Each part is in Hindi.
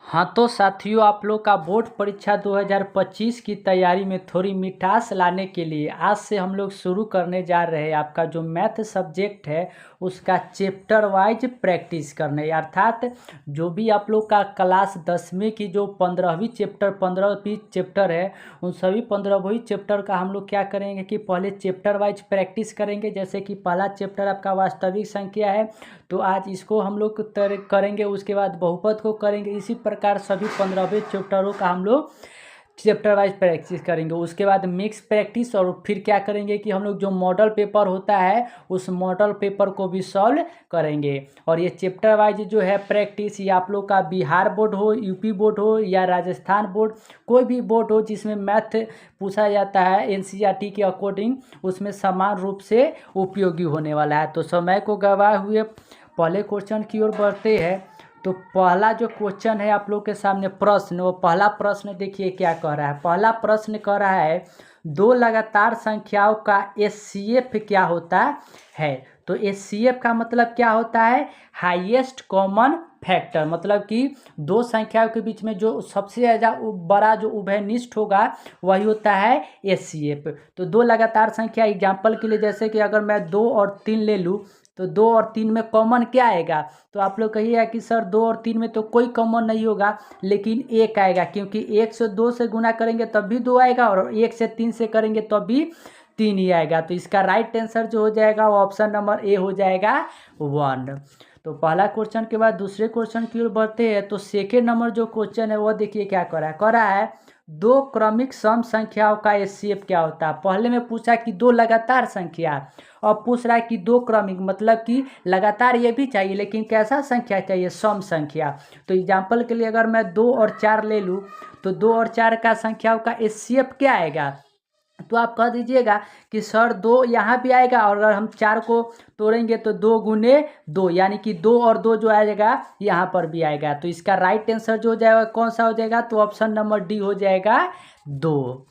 हाँ तो साथियों, आप लोग का बोर्ड परीक्षा 2025 की तैयारी में थोड़ी मिठास लाने के लिए आज से हम लोग शुरू करने जा रहे हैं। आपका जो मैथ सब्जेक्ट है उसका चैप्टर वाइज प्रैक्टिस करने, अर्थात जो भी आप लोग का क्लास 10वीं की जो 15वीं चैप्टर 15 चैप्टर है उन सभी 15 चैप्टर का हम लोग क्या करेंगे कि पहले चैप्टर वाइज प्रैक्टिस करेंगे। जैसे कि पहला चैप्टर आपका वास्तविक संख्या है, तो आज इसको हम लोग करेंगे। उसके बाद बहुपद को करेंगे। इसी प्रकार सभी 15वें चैप्टरों का हम लोग चैप्टर वाइज प्रैक्टिस करेंगे। उसके बाद मिक्स प्रैक्टिस, और फिर क्या करेंगे कि हम लोग जो मॉडल पेपर होता है उस मॉडल पेपर को भी सॉल्व करेंगे। और ये चैप्टर वाइज जो है प्रैक्टिस, ये आप लोग का बिहार बोर्ड हो, यूपी बोर्ड हो या राजस्थान बोर्ड, कोई भी बोर्ड हो जिसमें मैथ पूछा जाता है एनसीईआरटी के अकॉर्डिंग, उसमें समान रूप से उपयोगी होने वाला है। तो समय को गवाए हुए पहले क्वेश्चन की ओर बढ़ते हैं। तो पहला जो क्वेश्चन है आप लोग के सामने प्रश्न, वो पहला प्रश्न देखिए क्या कह रहा है। पहला प्रश्न कह रहा है दो लगातार संख्याओं का एचसीएफ क्या होता है। तो एचसीएफ का मतलब क्या होता है, हाईएस्ट कॉमन फैक्टर, मतलब कि दो संख्याओं के बीच में जो सबसे ज़्यादा बड़ा जो उभयनिष्ठ होगा वही होता है एचसीएफ। तो दो लगातार संख्या, एग्जाम्पल के लिए जैसे कि अगर मैं 2 और 3 ले लूँ तो 2 और 3 में कॉमन क्या आएगा। तो आप लोग कहिएगा कि सर 2 और 3 में तो कोई कॉमन नहीं होगा, लेकिन 1 आएगा, क्योंकि 1 से 2 से गुना करेंगे तब भी 2 आएगा और 1 से 3 से करेंगे तब भी 3 ही आएगा। तो इसका राइट आंसर जो हो जाएगा वो ऑप्शन नंबर ए हो जाएगा 1। तो पहला क्वेश्चन के बाद दूसरे क्वेश्चन की ओर बढ़ते हैं। तो सेकेंड नंबर जो क्वेश्चन है वो देखिए क्या कर रहा है दो क्रमिक सम संख्याओं का एचसीएफ क्या होता है। पहले में पूछा कि दो लगातार संख्या, और पूछ रहा है कि दो क्रमिक, मतलब कि लगातार ये भी चाहिए लेकिन कैसा संख्या चाहिए, सम संख्या। तो एग्जाम्पल के लिए अगर मैं 2 और 4 ले लूँ तो 2 और 4 का संख्याओं का एचसीएफ क्या आएगा। तो आप कह दीजिएगा कि सर 2 यहाँ भी आएगा, और अगर हम 4 को तोड़ेंगे तो 2 गुने 2, यानी कि 2 और 2 जो आएगा यहाँ पर भी आएगा। तो इसका राइट आंसर जो हो जाएगा कौन सा हो जाएगा, तो ऑप्शन नंबर डी हो जाएगा 2।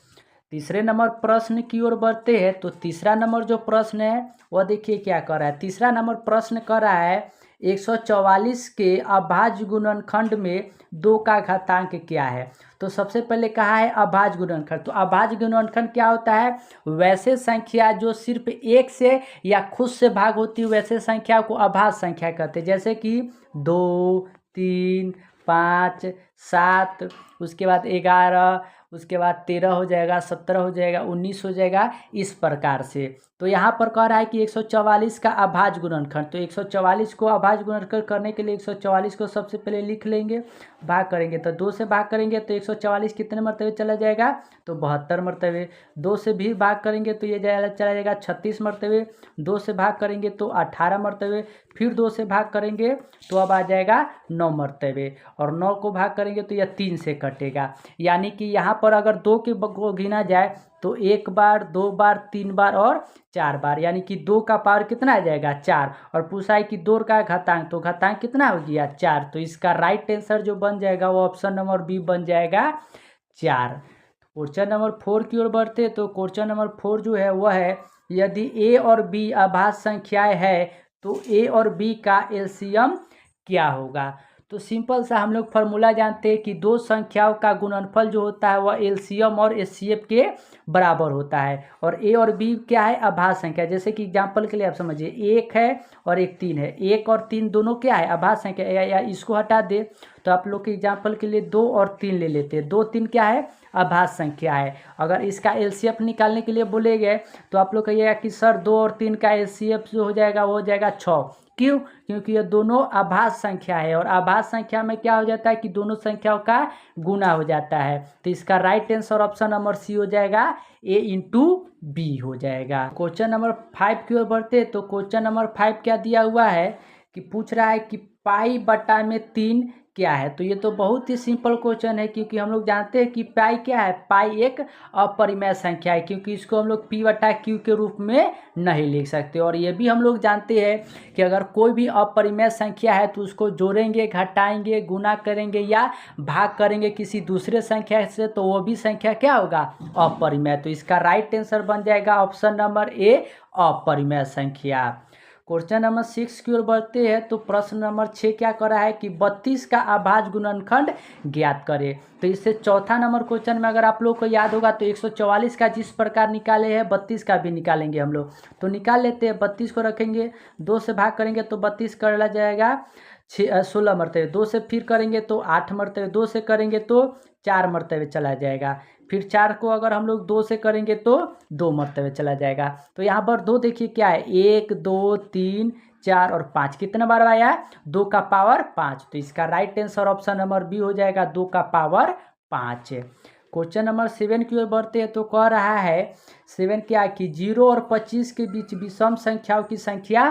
तीसरे नंबर प्रश्न की ओर बढ़ते हैं। तो तीसरा नंबर जो प्रश्न है वह देखिए क्या कर रहा है। तीसरा नंबर प्रश्न कर रहा है 144 के अभाज्य गुणनखंड में 2 का घातांक क्या है। तो सबसे पहले कहा है अभाज्य गुणनखंड। तो अभाज्य गुणनखंड क्या होता है, वैसे संख्या जो सिर्फ एक से या खुद से भाग होती है वैसे संख्या को अभाज्य संख्या कहते हैं। जैसे कि 2, 3, 5, 7, उसके बाद 11, उसके बाद 13 हो जाएगा, 17 हो जाएगा, 19 हो जाएगा, इस प्रकार से। तो यहाँ पर कह रहा है कि 144 का अभाज्य गुणनखंड। तो 144 को अभाज्य गुणनखंड करने के लिए 144 को सबसे पहले लिख लेंगे, भाग करेंगे तो 2 से भाग करेंगे तो 144 कितने मरतबे चला जाएगा, तो 72 मरतबे। 2 से भी भाग करेंगे तो ये चला जाएगा 36 मरतबे। 2 से भाग करेंगे तो 18 मरतबे। फिर 2 से भाग करेंगे तो अब आ जाएगा 9 मरतबे, और 9 को भाग करेंगे तो यह 3 से कटेगा। यानी कि यहाँ पर अगर 2 के को गिना जाए तो 1 बार, 2 बार, 3 बार और 4 बार, यानी कि 2 का पावर कितना आ जाएगा 4। और पूछा है कि 2 का घातांक, तो घातांक कितना हो गया 4। तो इसका राइट आंसर जो बन जाएगा वो ऑप्शन नंबर बी बन जाएगा 4। क्वेश्चन नंबर 4 की ओर बढ़ते हैं। तो क्वेश्चन नंबर 4 जो है वह है यदि ए और बी अभाज्य संख्याएं है तो ए और बी का एलसीएम क्या होगा। तो सिंपल सा हम लोग फार्मूला जानते हैं कि दो संख्याओं का गुणनफल जो होता है वह एलसीएम और एचसीएफ के बराबर होता है। और ए और बी क्या है, अभाज्य संख्या। जैसे कि एग्जांपल के लिए आप समझिए 1 है और एक 3 है, 1 और 3 दोनों क्या है, अभाज्य संख्या। या इसको हटा दे तो आप लोग के एग्जांपल के लिए 2 और 3 ले लेते हैं। 2, 3 क्या है, अभाज्य संख्या है। अगर इसका एलसीएफ निकालने के लिए बोले गए तो आप लोग कहिएगा कि सर 2 और 3 का एलसीएफ जो हो जाएगा वो हो जाएगा 6। क्यों, क्योंकि ये दोनों अभाज्य संख्या है, और अभाज्य संख्या में क्या हो जाता है कि दोनों संख्याओं का गुना हो जाता है। तो इसका right answer option number C हो जाएगा, ए इंटू बी हो जाएगा। क्वेश्चन नंबर 5 की ओर बढ़ते तो क्वेश्चन नंबर 5 क्या दिया हुआ है कि पूछ रहा है कि पाई बटा में 3 क्या है। तो ये तो बहुत ही सिंपल क्वेश्चन है, क्योंकि हम लोग जानते हैं कि पाई क्या है, पाई एक अपरिमेय संख्या है, क्योंकि इसको हम लोग पी बटा क्यू के रूप में नहीं लिख सकते। और ये भी हम लोग जानते हैं कि अगर कोई भी अपरिमेय संख्या है तो उसको जोड़ेंगे, घटाएंगे, गुना करेंगे या भाग करेंगे किसी दूसरे संख्या से तो वो भी संख्या क्या होगा, अपरिमेय। तो इसका राइट आंसर बन जाएगा ऑप्शन नंबर ए, अपरिमेय संख्या। क्वेश्चन नंबर 6 की ओर बढ़ते हैं तो प्रश्न नंबर 6 क्या कर रहा है कि 32 का अभाज्य गुणनखंड ज्ञात करें। तो इससे चौथा नंबर क्वेश्चन में अगर आप लोग को याद होगा तो 144 का जिस प्रकार निकाले हैं 32 का भी निकालेंगे हम लोग। तो निकाल लेते हैं। 32 को रखेंगे, 2 से भाग करेंगे तो 32 कर जाएगा 16 मरतबे, 2 से फिर करेंगे तो 8 मरतबे, 2 से करेंगे तो 4 मरतबे चला जाएगा। फिर 4 को अगर हम लोग 2 से करेंगे तो 2 मरतबे चला जाएगा। तो यहाँ पर 2 देखिए क्या है, 1 2 3 4 और 5 कितना बार आया है, 2 का पावर 5। तो इसका right answer option number B हो जाएगा, 2 का पावर 5। क्वेश्चन नंबर 7 की ओर बढ़ते हैं तो कह रहा है 7 क्या कि 0 और 25 के बीच विषम संख्याओं की संख्या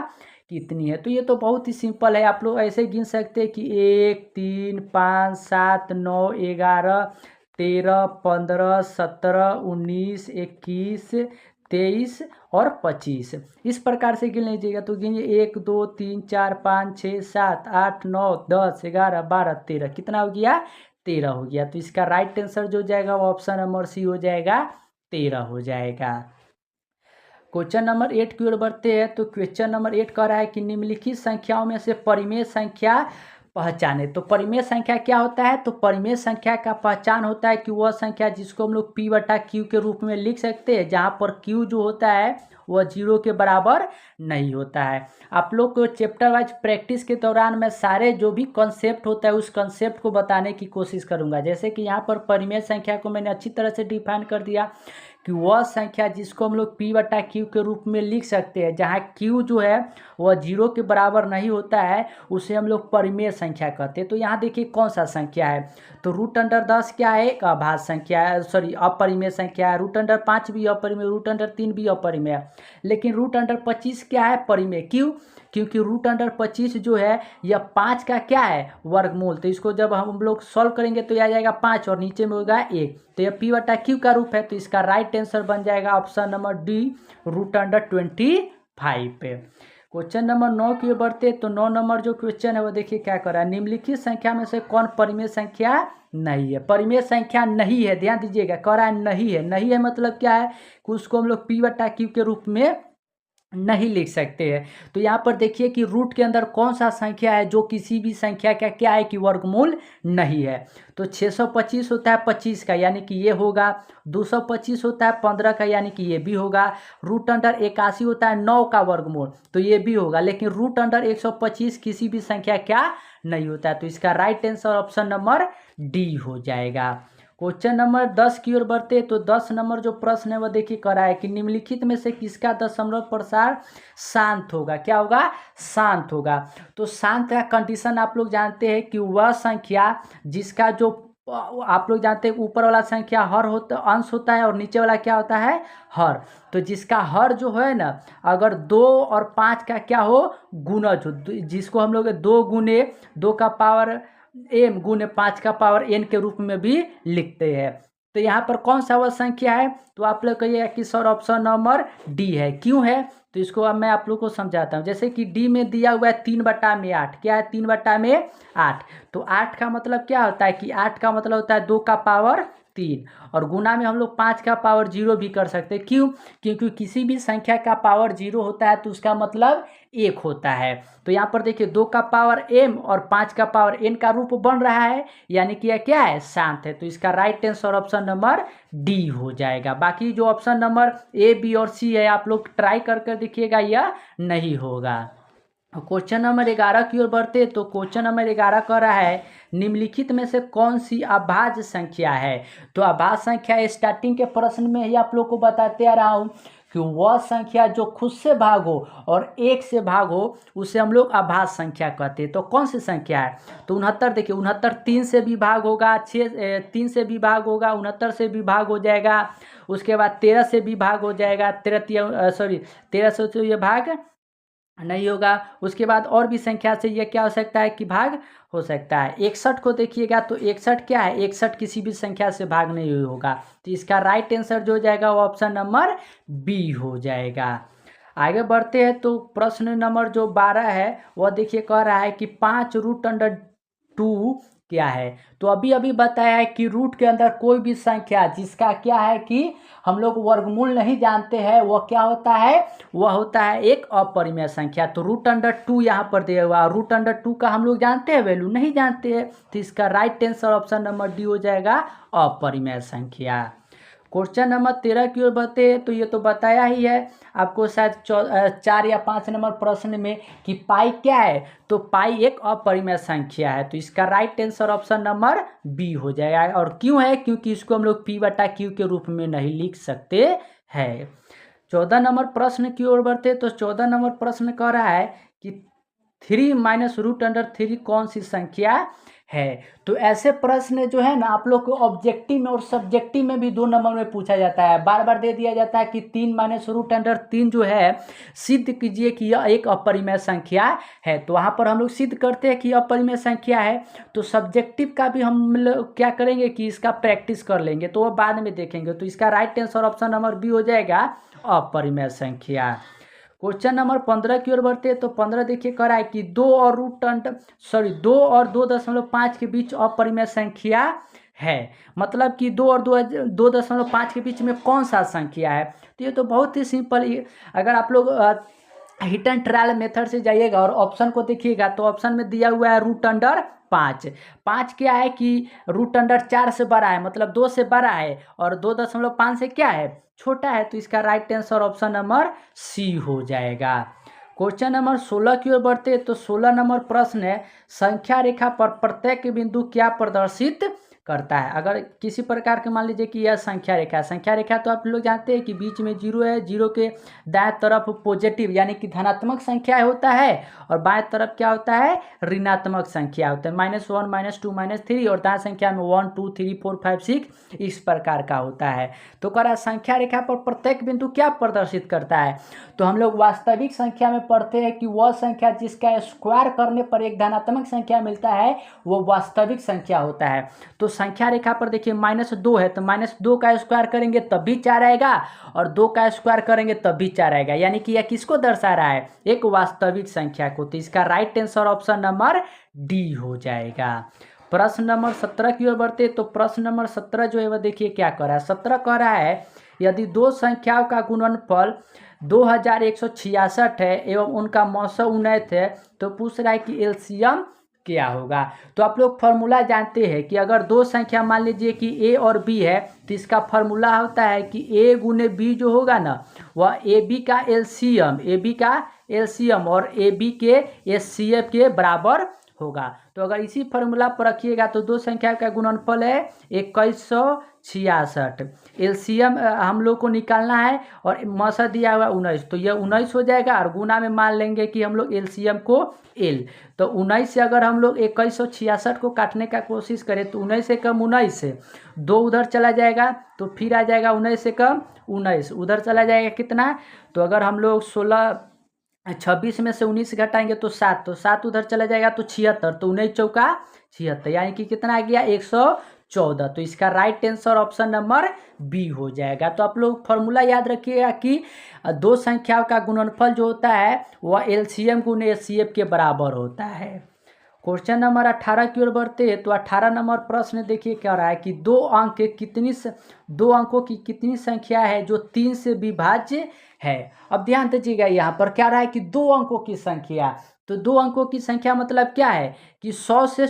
कितनी है। तो ये तो बहुत ही सिंपल है, आप लोग ऐसे गिन सकते हैं कि 1 3 5 7 9 11 13 15 17 19 21 23 और 25 इस प्रकार से गिन लीजिएगा। तो गिनिए 1 2 3 4 5 6 7 8 9 10 11 12 13 कितना हो गया, 13 हो गया। तो इसका राइट आंसर जो जाएगा वो ऑप्शन नंबर सी हो जाएगा, 13 हो जाएगा। क्वेश्चन नंबर 8 की ओर बढ़ते हैं तो क्वेश्चन नंबर 8 कह रहा है कि निम्नलिखित संख्याओं में से परिमेय संख्या पहचाने। तो परिमेय संख्या क्या होता है, तो परिमेय संख्या का पहचान होता है कि वह संख्या जिसको हम लोग p बटा q के रूप में लिख सकते हैं, जहाँ पर q जो होता है वह 0 के बराबर नहीं होता है। आप लोग को चैप्टर वाइज प्रैक्टिस के दौरान मैं सारे जो भी कॉन्सेप्ट होता है उस कॉन्सेप्ट को बताने की कोशिश करूंगा। जैसे कि यहाँ पर परिमेय संख्या को मैंने अच्छी तरह से डिफाइन कर दिया कि वह संख्या जिसको हम लोग p बटा q के रूप में लिख सकते हैं, जहाँ q जो है वह 0 के बराबर नहीं होता है, उसे हम लोग परिमेय संख्या कहते हैं। तो यहाँ देखिए कौन सा संख्या है, तो √10 क्या है, एक अभाज्य संख्या है, सॉरी अपरिमेय संख्या है। √5 भी अपरिमेय, √3 भी अपरिमेय है। लेकिन √25 क्या है, परिमेय। क्यों, क्योंकि √25 जो है यह 5 का क्या है, वर्गमूल। तो इसको जब हम लोग सॉल्व करेंगे तो यह आ जाएगा 5 और नीचे में होगा 1। तो यह p बटा q का रूप है। तो इसका राइट आंसर बन जाएगा ऑप्शन नंबर डी, √25 पे। क्वेश्चन नंबर 9 की ओर बढ़ते तो 9 नंबर जो क्वेश्चन है वो देखिए क्या कर रहा है, निम्नलिखित संख्या में से कौन परिमेय संख्या नहीं है। परिमेय संख्या नहीं है, ध्यान दीजिएगा, कह रहा है नहीं है। नहीं है मतलब क्या है कि उसको हम लोग p बटा q के रूप में नहीं लिख सकते हैं। तो यहाँ पर देखिए कि रूट के अंदर कौन सा संख्या है जो किसी भी संख्या का क्या है कि वर्गमूल नहीं है। तो 625 होता है 25 का, यानी कि ये होगा। 225 होता है 15 का, यानी कि ये भी होगा। √81 होता है 9 का वर्गमूल, तो ये भी होगा। लेकिन √125 किसी भी संख्या क्या नहीं होता है। तो इसका right answer option number D हो जाएगा। क्वेश्चन नंबर 10 की ओर बढ़ते तो 10 नंबर जो प्रश्न है वह देखिए करा है कि निम्नलिखित में से किसका दशमलव प्रसार शांत होगा। क्या होगा, शांत होगा। तो शांत का कंडीशन आप लोग जानते हैं कि वह संख्या जिसका जो आप लोग जानते हैं ऊपर वाला संख्या हर होता अंश होता है और नीचे वाला क्या होता है, हर। तो जिसका हर जो है ना, अगर 2 और 5 का क्या हो, गुणज हो, जिसको हम लोग 2 गुने 2 का पावर m गुने 5 का पावर n के रूप में भी लिखते हैं। तो यहाँ पर कौन सा वह संख्या है, तो आप लोग कहिएगा कि सर ऑप्शन नंबर डी है। क्यों है, तो इसको अब मैं आप लोग को समझाता हूँ। जैसे कि डी में दिया हुआ है 3/8, क्या है 3/8। तो 8 का मतलब क्या होता है कि 8 का मतलब होता है 2 का पावर 3, और गुना में हम लोग 5 का पावर 0 भी कर सकते हैं। क्यों, क्योंकि किसी भी संख्या का पावर 0 होता है तो उसका मतलब 1 होता है। तो यहाँ पर देखिए 2 का पावर m और 5 का पावर n का रूप बन रहा है, यानी कि यह क्या है, शांत है। तो इसका right answer option number D हो जाएगा। बाकी जो ऑप्शन नंबर ए, बी और सी है आप लोग ट्राई करके देखिएगा, यह नहीं होगा। क्वेश्चन नंबर 11 की ओर बढ़ते तो क्वेश्चन नंबर 11 कह रहा है निम्नलिखित में से कौन सी अभाज्य संख्या है। तो अभाज्य संख्या स्टार्टिंग के प्रश्न में ही आप लोग को बताते आ रहा हूँ कि वह संख्या जो खुद से भाग हो और 1 से भाग हो उसे हम लोग अभाज्य संख्या कहते हैं। तो कौन सी संख्या है, तो 69। देखिए 69 3 से भी भाग होगा, 3 से भी भाग होगा, 69 से भी भाग हो जाएगा। उसके बाद 13 से भी भाग हो जाएगा, 13 से तो ये भाग नहीं होगा। उसके बाद और भी संख्या से ये क्या हो सकता है कि भाग हो सकता है। 61 को देखिएगा तो 61 क्या है, 61 किसी भी संख्या से भाग नहीं होगा। तो इसका राइट आंसर जो हो जाएगा वो ऑप्शन नंबर बी हो जाएगा। आगे बढ़ते हैं तो प्रश्न नंबर जो 12 है वह देखिए कह रहा है कि 5√2 क्या है। तो अभी अभी बताया है कि रूट के अंदर कोई भी संख्या जिसका क्या है कि हम लोग वर्गमूल नहीं जानते हैं, वह क्या होता है, वह होता है एक अपरिमेय संख्या। तो √2 यहाँ पर दिया हुआ, √2 का हम लोग जानते हैं वैल्यू, नहीं जानते हैं, तो इसका right answer option number D हो जाएगा, अपरिमेय संख्या। क्वेश्चन नंबर 13 की ओर बढ़ते हैं। तो ये तो बताया ही है आपको शायद 4 या 5 नंबर प्रश्न में कि पाई क्या है। तो पाई एक अपरिमेय संख्या है, तो इसका right answer option number B हो जाएगा। और क्यों है, क्योंकि इसको हम लोग P/Q के रूप में नहीं लिख सकते हैं। 14 नंबर प्रश्न की ओर बढ़ते। तो 14 नंबर प्रश्न कह रहा है कि 3 - √3 कौन सी संख्या है। तो ऐसे प्रश्न जो है ना आप लोग को ऑब्जेक्टिव में और सब्जेक्टिव में भी 2 नंबर में पूछा जाता है। बार बार दे दिया जाता है कि 3 - √3 जो है सिद्ध कीजिए कि यह एक अपरिमेय संख्या है। तो वहाँ पर हम लोग सिद्ध करते हैं कि अपरिमेय संख्या है। तो सब्जेक्टिव का भी हम लोग क्या करेंगे कि इसका प्रैक्टिस कर लेंगे, तो वो बाद में देखेंगे। तो इसका right answer option number B हो जाएगा, अपरिमेय संख्या। क्वेश्चन नंबर 15 की ओर बढ़ते हैं। तो 15 देखिए कह रहा है कि 2 और 2.5 के बीच अपरिमेय संख्या है। मतलब कि 2 और 2.5 के बीच में कौन सा संख्या है। तो ये तो बहुत ही सिंपल। अगर आप लोग हिट एंड ट्रायल मेथड से जाइएगा और ऑप्शन को देखिएगा तो ऑप्शन में दिया हुआ है √5। 5 क्या है कि √4 से बड़ा है, मतलब 2 से बड़ा है, और 2.5 से क्या है, छोटा है। तो इसका right answer option number C हो जाएगा। क्वेश्चन नंबर 16 की ओर बढ़ते हैं। तो 16 नंबर प्रश्न है, संख्या रेखा पर प्रत्येक बिंदु क्या प्रदर्शित करता है। अगर किसी प्रकार के मान लीजिए कि यह संख्या रेखा है। संख्या रेखा तो आप लोग जानते हैं कि बीच में 0 है, 0 के दाएं तरफ पॉजिटिव यानी कि धनात्मक संख्या होता है, और बाएं तरफ क्या होता है, ऋणात्मक संख्या होता है, -1 -2 -3, और दाएं संख्या में 1 2 3 4 5 6 इस प्रकार का होता है। तो कह रहा है संख्या रेखा पर प्रत्येक बिंदु क्या प्रदर्शित करता है। तो हम लोग वास्तविक संख्या में पढ़ते हैं कि वह संख्या जिसका स्क्वायर करने पर एक धनात्मक संख्या मिलता है वो वास्तविक संख्या होता है। तो संख्या रेखा पर देखिए -2 है, तो -2 का स्क्वायर करेंगे तब भी 4 आएगा, और 2 का स्क्वायर करेंगे तब भी 4 आएगा, यानी कि यह किसको दर्शा रहा है, एक वास्तविक संख्या को। तो इसका right answer option number D हो जाएगा। प्रश्न नंबर 17 की ओर बढ़ते। तो प्रश्न नंबर 17 जो है वह देखिए क्या कह रहा है। 17 कह रहा है यदि दो संख्याओं का गुणनफल 2166 है एवं उनका मौसम 19 है, तो पूछ रहा है कि एलसीएम क्या होगा। तो आप लोग फार्मूला जानते हैं कि अगर दो संख्या मान लीजिए कि ए और बी है, तो इसका फार्मूला होता है कि ए गुने बी जो होगा ना, वह ए बी का एलसीएम और ए बी के एचसीएफ के बराबर होगा। तो अगर इसी फार्मूला पर रखिएगा तो दो संख्या का गुणनफल है 2166, एलसीएम हम लोग को निकालना है, और मौसा दिया हुआ 19, तो यह 19 हो जाएगा, और गुना में मान लेंगे कि हम लोग एलसीएम को एल। तो 19 से अगर हम लोग 2166 को काटने का कोशिश करें तो 19 से कम 19 से 2 उधर चला जाएगा, तो फिर आ जाएगा 19 से कम 19, उधर चला जाएगा कितना। तो अगर हम लोग 26 में से 19 घटाएंगे तो 7, तो 7 उधर चला जाएगा तो 76, तो 19 चौका 76, यानी कि कितना आ गया 114। तो इसका right answer option number B हो जाएगा। तो आप लोग फॉर्मूला याद रखिएगा कि दो संख्याओं का गुणनफल जो होता है वह एलसीएम गुने एचसीएफ के बराबर होता है। क्वेश्चन नंबर 18 की ओर बढ़ते हैं। तो 18 नंबर प्रश्न देखिए क्या रहा है कि दो अंकों की कितनी संख्या है जो 3 से विभाज्य है। अब ध्यान दीजिएगा यहाँ पर क्या रहा है कि 2 अंकों की संख्या। तो 2 अंकों की संख्या मतलब क्या है कि 100 से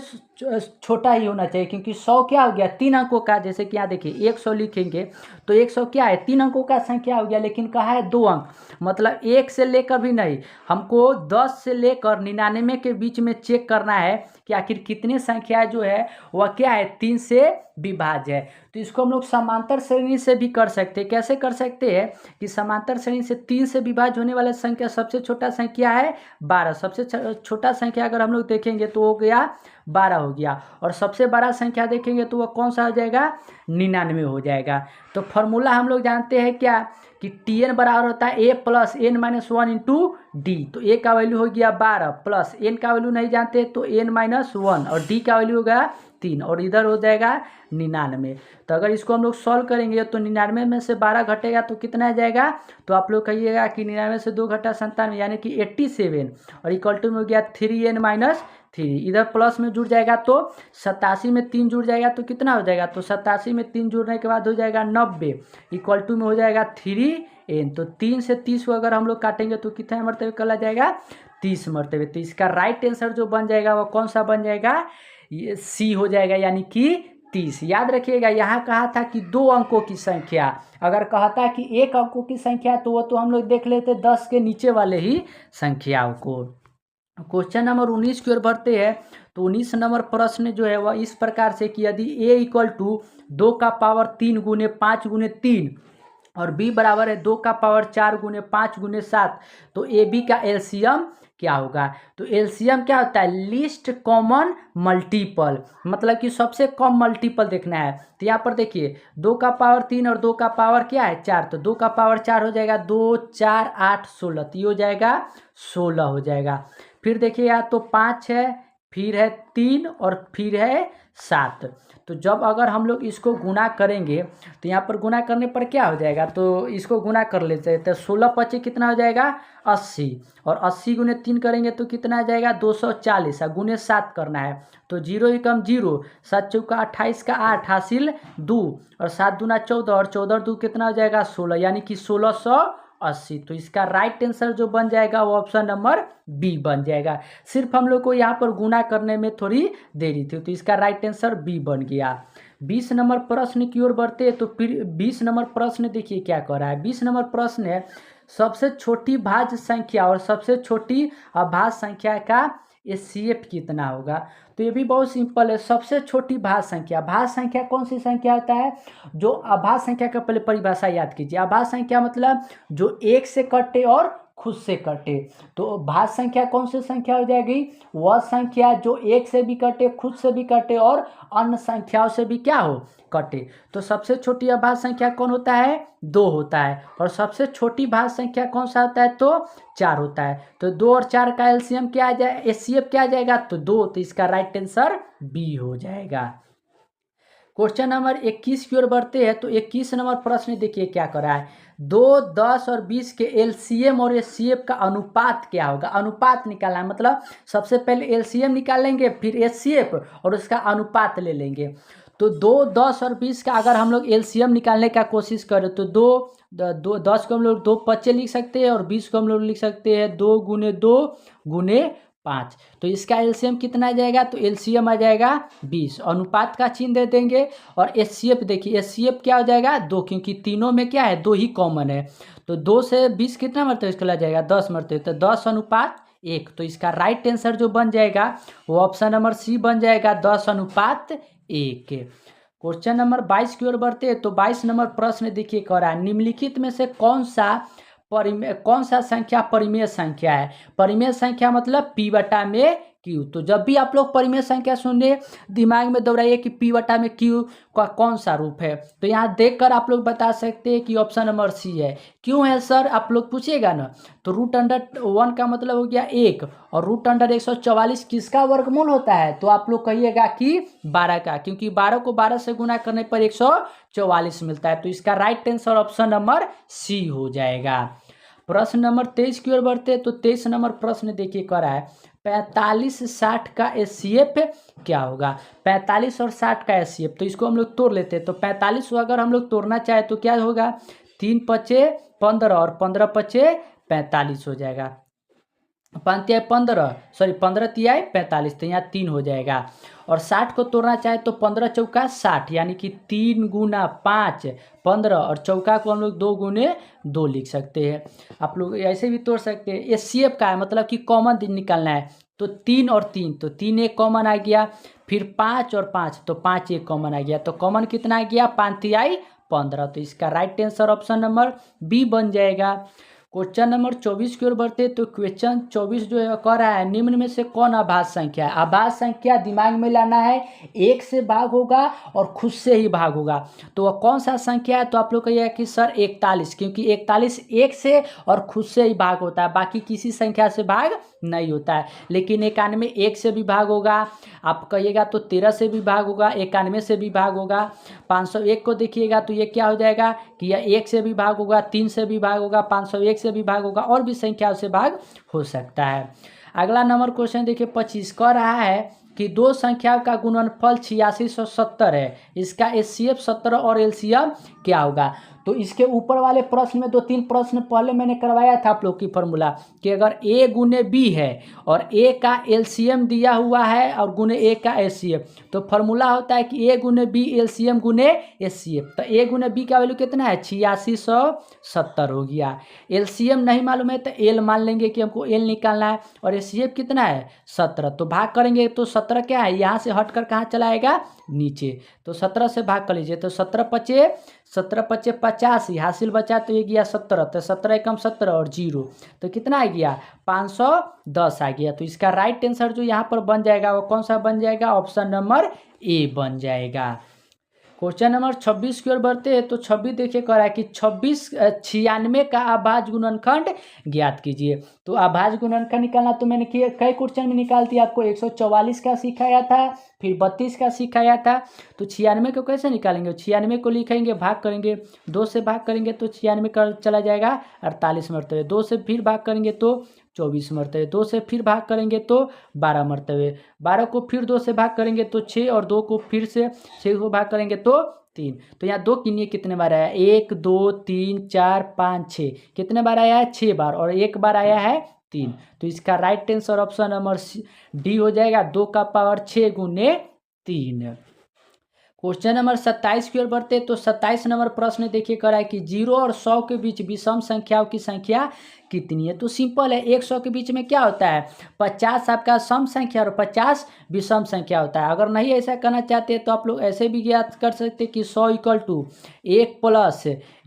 छोटा ही होना चाहिए, क्योंकि 100 क्या हो गया 3 अंकों का। जैसे कि यहाँ देखिए 100 लिखेंगे तो 100 क्या है 3 अंकों का संख्या हो गया, लेकिन कहा है 2 अंक, मतलब 1 से लेकर भी नहीं, हमको 10 से लेकर 99 के बीच में चेक करना है कि आखिर कितनी संख्या जो है वह क्या है 3 से विभाज्य है। तो इसको हम लोग समांतर श्रेणी से भी कर सकते हैं। कैसे कर सकते हैं कि समांतर श्रेणी से 3 से विभाज्य होने वाला संख्या सबसे छोटा संख्या है 12, सबसे छोटा संख्या अगर हम लोग देखेंगे तो हो गया 12 हो गया, और सबसे बड़ा संख्या देखेंगे तो वह कौन सा हो जाएगा 99 हो जाएगा। तो फॉर्मूला हम लोग जानते हैं क्या कि Tn बराबर होता है a plus n minus 1 into D. तो a का वैल्यू हो गया 12 प्लस n का वैल्यू नहीं जानते तो n माइनस 1, और d का वैल्यू हो गया 3, और इधर हो जाएगा 99। तो अगर इसको हम लोग सॉल्व करेंगे तो 99 में से 12 घटेगा तो कितना आ जाएगा, तो आप लोग कहिएगा कि 99 से 2 घटा 97 यानी कि 87, और इक्वल टू में हो गया 3n माइनस 3, इधर प्लस में जुड़ जाएगा तो 87 में 3 जुड़ जाएगा तो कितना हो जाएगा, तो 87 में 3 जुड़ने के बाद हो जाएगा 90 इक्वल टू में हो जाएगा 3n। तो 3 से 30 को अगर हम लोग काटेंगे तो कितने मरतबे कला जाएगा, 30 मरतबे। तो इसका राइट आंसर जो बन जाएगा वो कौन सा बन जाएगा, ये सी हो जाएगा, यानी कि 30। याद रखिएगा यहाँ कहा था कि 2 अंकों की संख्या, अगर कहता कि 1 अंकों की संख्या तो वो तो हम लोग देख लेते 10 के नीचे वाले ही संख्याओं को। क्वेश्चन नंबर 19 की ओर बढ़ते हैं। तो 19 नंबर प्रश्न जो है वह इस प्रकार से कि यदि a इक्वल टू 2 का पावर 3 गुने 5 गुने 3 और b बराबर है 2 का पावर 4 गुने 5 गुने 7, तो ए बी का एलसीएम क्या होगा। तो एलसीएम क्या होता है, लीस्ट कॉमन मल्टीपल, मतलब कि सबसे कम मल्टीपल देखना है। तो यहाँ पर देखिए 2 का पावर 3 और 2 का पावर क्या है 4, तो 2 का पावर 4 हो जाएगा 2 4 8 16, तो ये हो जाएगा 16 हो जाएगा। फिर देखिए या तो 5 है, फिर है 3 और फिर है 7। तो जब अगर हम लोग इसको गुना करेंगे तो यहाँ पर गुना करने पर क्या हो जाएगा, तो इसको गुना कर लेते हैं। तो 16 पचे कितना हो जाएगा 80, और 80 गुने 3 करेंगे तो कितना आ जाएगा 240, और गुने 7 करना है तो 0 एकम 0, 7 चौका 28 का 8 हासिल 2, और 7 दूना 14 और 14 2 कितना हो जाएगा 16, यानी कि 1680। तो इसका राइट आंसर जो बन जाएगा वो ऑप्शन नंबर बी बन जाएगा। सिर्फ हम लोग को यहाँ पर गुना करने में थोड़ी देरी थी, तो इसका राइट आंसर बी बन गया। 20 नंबर प्रश्न की ओर बढ़ते हैं। तो फिर 20 नंबर प्रश्न देखिए क्या कर रहा है। 20 नंबर प्रश्न है सबसे छोटी भाज्य संख्या और सबसे छोटी अभाज्य संख्या का एचसीएफ कितना होगा। तो ये भी बहुत सिंपल है। सबसे छोटी भाज्य संख्या, भाज्य संख्या कौन सी संख्या होता है, जो अभाज्य संख्या का पहले परिभाषा याद कीजिए। अभाज्य संख्या मतलब जो 1 से कटे और खुद से कटे। तो भाज्य संख्या कौन सी संख्या हो जाएगी, वह संख्या जो 1 से भी कटे, खुद से भी कटे और अन्य संख्याओं से भी क्या हो कटे। तो सबसे छोटी अभाज्य संख्या कौन होता है, 2 होता है, और सबसे छोटी भाज्य संख्या कौन सा होता है, तो 4 होता है। तो 2 और 4 का एलसीएम क्या आ जाए, एचसीएफ क्या आ जाएगा, तो 2। तो इसका राइट आंसर बी हो जाएगा। क्वेश्चन नंबर 21 की ओर बढ़ते हैं। तो 21 नंबर प्रश्न देखिए क्या कर रहा है। 2, 10 और 20 के एलसीएम और एचसीएफ का अनुपात क्या होगा। अनुपात निकालना है, मतलब सबसे पहले एलसीएम निकालेंगे फिर एचसीएफ और उसका अनुपात ले लेंगे। तो 2, 10 और 20 का अगर हम लोग एलसीएम निकालने का कोशिश करें तो 10 को हम लोग 2 पच्चे लिख सकते हैं और 20 को हम लोग लिख सकते हैं 2 गुने 2 गुने 5। तो इसका एलसीएम कितना आ जाएगा, तो एलसीएम आ जाएगा 20, अनुपात का चिन्ह दे देंगे। और एचसीएफ देखिए, एचसीएफ क्या हो जाएगा 2, क्योंकि तीनों में क्या है 2 ही कॉमन है। तो 2 से 20 कितना मरतबे इसका आ जाएगा 10 मरतबे, तो 10 अनुपात 1। तो इसका राइट आंसर जो बन जाएगा वो ऑप्शन नंबर सी बन जाएगा, 10 अनुपात 1। क्वेश्चन नंबर 22 की ओर बढ़ते हैं। तो 22 नंबर प्रश्न देखिए कह रहा है निम्नलिखित में से कौन सा संख्या परिमेय संख्या है। परिमेय संख्या मतलब पी बटा में क्यू। तो जब भी आप लोग परिमेय संख्या सुनिए दिमाग में दौड़ाइए कि पी बटा में क्यू का कौन सा रूप है। तो यहाँ देखकर आप लोग बता सकते हैं कि ऑप्शन नंबर सी है। क्यों है सर, आप लोग पूछिएगा ना। तो √1 का मतलब हो गया 1, और √144 किसका वर्गमूल होता है, तो आप लोग कहिएगा कि 12 का, क्योंकि 12 को 12 से गुना करने पर 144 मिलता है। तो इसका right answer option number C हो जाएगा। प्रश्न नंबर 23 की ओर बढ़ते हैं। तो 23 नंबर प्रश्न देखिए कर रहा है 45 60 का एचसीएफ क्या होगा। 45 और 60 का एचसीएफ, तो इसको हम लोग तोड़ लेते हैं। तो 45 को अगर हम लोग तोड़ना चाहे तो क्या होगा, 3 पचे 15 और 15 पचे 45 हो जाएगा। 15 तिहाई 45, तो यहाँ 3 हो जाएगा। और 60 को तोड़ना चाहे तो 15 चौका 60, यानी कि 3 गुना 5 15, और चौका को हम लोग 2 गुने 2 लिख सकते हैं। आप लोग ऐसे भी तोड़ सकते हैं। एचसीएफ का है मतलब कि कॉमन दिन निकालना है। तो 3 और 3, तो 3 एक कॉमन आ गया, फिर 5 और 5, तो 5 एक कॉमन आ गया। तो कॉमन कितना आ गया 5 तिहाई 15। तो इसका right answer option number B बन जाएगा। क्वेश्चन नंबर 24 की ओर बढ़ते। तो क्वेश्चन 24 जो है कह रहा है निम्न में से कौन अभाज्य संख्या है। अभाज्य संख्या दिमाग में लाना है, 1 से भाग होगा और खुद से ही भाग होगा। तो वह कौन सा संख्या है, तो आप लोग कहिएगा कि सर 41, क्योंकि 41 1 से और खुद से ही भाग होता है, बाकी किसी संख्या से भाग नहीं होता है। लेकिन 91 1 से भी भाग होगा, आप कहिएगा तो 13 से भी भाग होगा, 91 से भी भाग होगा। 501 को देखिएगा तो ये क्या हो जाएगा कि यह 1 से भी भाग होगा, 3 से भी भाग होगा, 501 से भी भाग होगा, और भी संख्याओं से भाग हो सकता है। अगला नंबर क्वेश्चन देखिए 25 कह रहा है कि दो संख्याओं का गुणनफल 8670 है, इसका एचसीएफ 17 और एलसीएम क्या होगा। तो इसके ऊपर वाले प्रश्न में 2-3 प्रश्न पहले मैंने करवाया था आप लोग की फॉर्मूला कि अगर ए गुने बी है और ए का एलसीएम दिया हुआ है और गुने ए का एचसीएफ, तो फॉर्मूला होता है कि ए गुने बी एलसीएम गुने एचसीएफ। तो ए गुने बी का वैल्यू कितना है 8670 हो गया। एलसीएम नहीं मालूम है तो एल मान लेंगे कि हमको एल निकालना है, और एचसीएफ कितना है 17। तो भाग करेंगे तो 17 क्या है, यहाँ से हटकर कहाँ चला आएगा नीचे, तो 17 से भाग कर लीजिए। तो 17 पचे 85, हासिल बचा तो ये गया 17, तो 17 एकम 17 और 0, तो कितना आ गया 510 आ गया। तो इसका राइट आंसर जो यहाँ पर बन जाएगा वो कौन सा बन जाएगा, ऑप्शन नंबर ए बन जाएगा। क्वेश्चन नंबर 26 की ओर बढ़ते हैं। तो 26 देखिए कह रहा है कि 96 का अभाज्य गुणनखंड ज्ञात कीजिए। तो अभाज्य गुणनखंड निकालना तो मैंने कई क्वेश्चन में निकाल दिया, आपको 144 का सिखाया था, फिर 32 का सिखाया था। तो 96 को कैसे निकालेंगे, 96 को लिखेंगे, भाग करेंगे, 2 से भाग करेंगे तो 96 का चला जाएगा 48 मरतबे, 2 से फिर भाग करेंगे तो 24 मरतबे, 2 से फिर भाग करेंगे तो 12 मरतबे, 12 को फिर 2 से भाग करेंगे तो 6, और 2 को फिर से 6 को भाग करेंगे तो 3। तो यहाँ 2 गिनिए कितने बार आया, 1 2 3 4 5 6, कितने बार आया है 6 बार, और 1 बार आया है 3। तो इसका right answer option number D हो जाएगा, 2 का पावर 6 गुने 3। क्वेश्चन नंबर 27 की ओर बढ़ते तो 27 नंबर प्रश्न देखिए कर रहा है कि 0 और 100 के बीच विषम संख्याओं की संख्या कितनी है। तो सिंपल है, 100 के बीच में क्या होता है 50 आपका सम संख्या और 50 विषम संख्या होता है। अगर नहीं ऐसा करना चाहते तो आप लोग ऐसे भी ज्ञात कर सकते कि 100 equal to 1 plus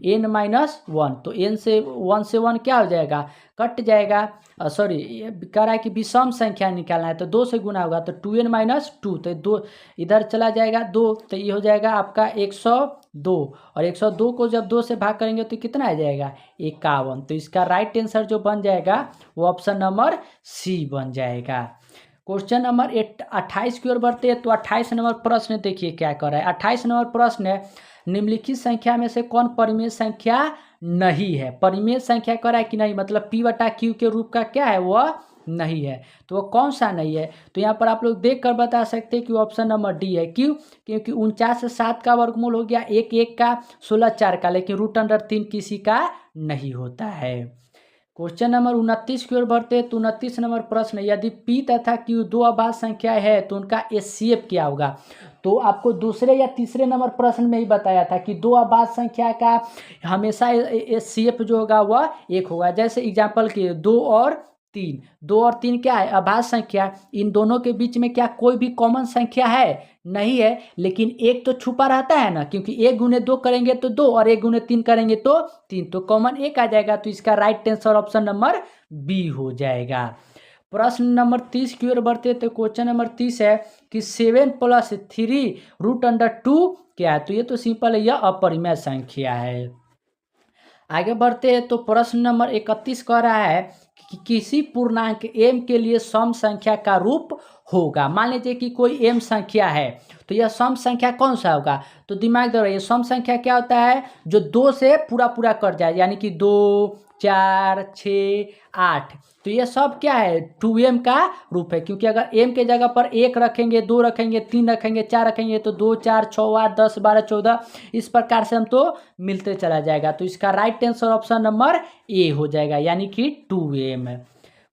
n minus 1। तो n से 1 से 1 क्या हो जाएगा, कट जाएगा। सॉरी, ये कह रहा है कि विषम संख्या निकालना है तो 2 से गुना होगा तो 2n माइनस 2, तो 2 इधर चला जाएगा 2, तो ये हो जाएगा आपका 102, और 102 को जब 2 से भाग करेंगे तो कितना आ जाएगा 51। तो इसका राइट आंसर जो बन जाएगा वो ऑप्शन नंबर सी बन जाएगा। क्वेश्चन नंबर 28 की ओर बढ़ते हैं। तो 28 नंबर प्रश्न देखिए क्या कर रहा है। 28 नंबर प्रश्न है, निम्नलिखित संख्या में से कौन परिमेय संख्या नहीं है। परिमेय संख्या कर रहा है कि नहीं, मतलब p बटा q के रूप का क्या है वह नहीं है। तो वो कौन सा नहीं है, तो यहाँ पर आप लोग देख कर बता सकते हैं कि ऑप्शन नंबर डी है। क्यों, क्योंकि 49 से 7 का वर्गमूल हो गया, 1 का, 16 4 का, लेकिन √3 किसी का नहीं होता है। क्वेश्चन नंबर 29 की ओर बढ़ते हैं। तो 29 नंबर प्रश्न, यदि p तथा q दो अभाज्य संख्या है तो उनका एचसीएफ क्या होगा। तो आपको दूसरे या तीसरे नंबर प्रश्न में ही बताया था कि दो अभाज्य संख्या का हमेशा एचसीएफ जो होगा वह 1 होगा। जैसे एग्जांपल के 2 और 3 क्या है अभाज्य संख्या, इन दोनों के बीच में क्या कोई भी कॉमन संख्या है, नहीं है, लेकिन एक तो छुपा रहता है ना, क्योंकि 1 गुने 2 करेंगे तो 2 और 1 गुने 3 करेंगे तो 3, तो कॉमन 1 आ जाएगा। तो इसका right answer option number B हो जाएगा। प्रश्न नंबर 30 की ओर बढ़ते तो क्वेश्चन नंबर 30 है कि 7 + 3√2 क्या है। तो ये तो सिंपल है, यह अपरिमेय संख्या है। आगे बढ़ते हैं। तो प्रश्न नंबर 31 कह रहा है कि किसी पूर्णांक m के लिए सम संख्या का रूप होगा। मान लीजिए कि कोई m संख्या है, तो यह सम संख्या कौन सा होगा। तो दिमाग दे रही है, सम संख्या क्या होता है जो 2 से पूरा कट जाए, यानी कि 2 4 6 8। तो ये सब क्या है 2m का रूप है, क्योंकि अगर m के जगह पर 1 रखेंगे, 2 रखेंगे, 3 रखेंगे, 4 रखेंगे तो 2 4 6 8 10 12 14 इस प्रकार से हम तो मिलते चला जाएगा। तो इसका right answer option number A हो जाएगा, यानी कि 2m।